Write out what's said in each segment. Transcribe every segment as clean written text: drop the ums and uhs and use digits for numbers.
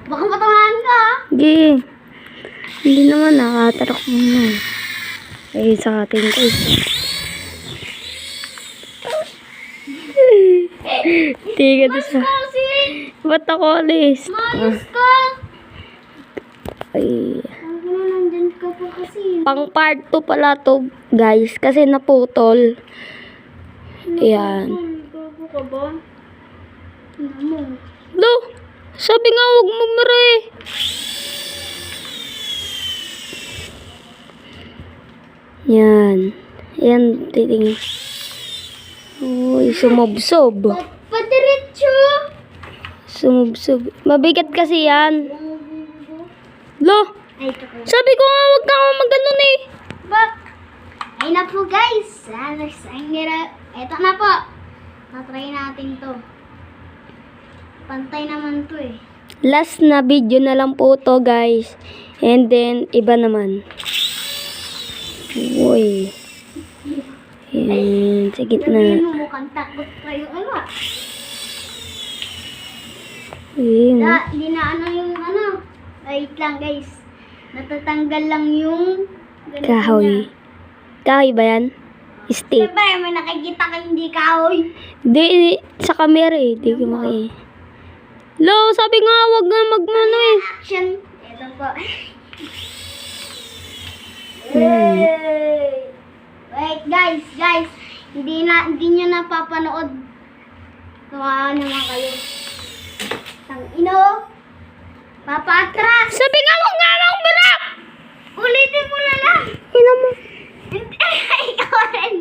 Baka matamaan ka. Sige. Hindi naman, nakatarok mo na. Eh, sa atin ko. Tiga to sa... Kasi, Ba't ako alis? maayos ka. Ay. Nandyan ka pa kasi. Pang part 2 pala to, guys. Kasi naputol. Ayan. Gago ka ba? Ano? Lo, sabi nga huwag mo mare. Yan. Yan, titingin. Uy, sumobsob. Padiretso. Sumobsob. Mabigat kasi yan. Lo, Ay, ito ko. sabi ko nga huwag ka maganon eh. Bak. Ay na po guys. Ito na po. Tatry natin to. Pantay naman to eh. Last na video na lang po to, guys. And then, iba naman. Uy. Yan, sa Sabihin gitna. mo mukhang takot pa yung ano. Ayun. Hindi na ano yung ano. Wait lang guys. Natatanggal lang yung ganito Kahoy. niya. Kahoy ba yan? Stick. Siyempre, may nakikita ka hindi kahoy. Di, sa camera eh. Di ko maki. Lo, sabi nga wag na magmano eh. Action. Ito po. Hmm. Wait guys. Hindi nyo napapanood. Kawawa naman kayo. Tang-ino. Papaatras. Sabi nga wag nga magbalak! Ulitin mo na lang. Ina mo. Ikaw rin.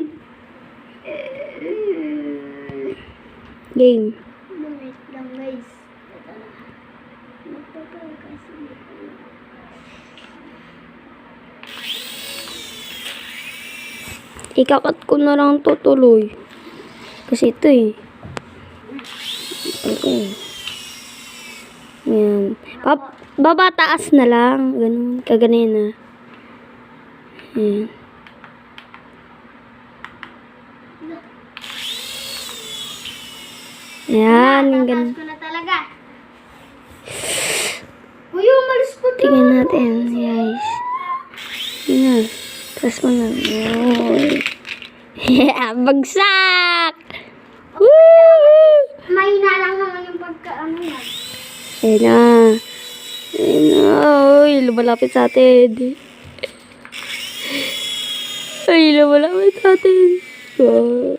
Game. Wait lang guys. Ito na. Magpapal kasi. Ikakat ko na lang to tuloy. Kasi ito eh. Okay. Ayan. Baba taas na lang. Ganun. Kaganina. Ayan. Ayan. Yung ganun. Tataas ko na talaga. Uy, umalis ko to. Tingnan natin, guys. Ayan. Taas mo lang. Oy. Bagsak! Woo! Mahina lang naman yung pagka-ano yan. Ayan na. Ayan na. Uy, lumalapit sa atin. Ay, lumalapit sa atin. Oh.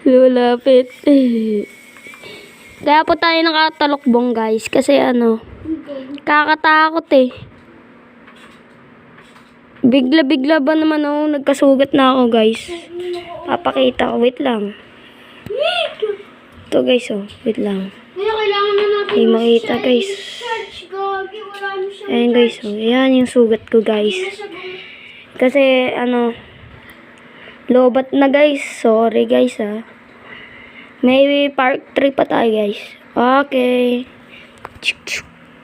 Lumalapit. Kaya po tayo nakatalokbong, guys. Kasi ano, Hindi. kakatakot eh. Bigla-bigla ba naman ako, nagkasugat na ako, guys. Papakita ko, wait lang. Ito, guys, oh, wait lang. Kaya kailangan na natin Ay, makita, guys. search Gagi, wala na siya. Ayan, guys, oh, ayan yung sugat ko, guys. Kasi, ano, lobat na, guys. Sorry, guys, ah. Maybe part 3 pa tayo, guys. Okay.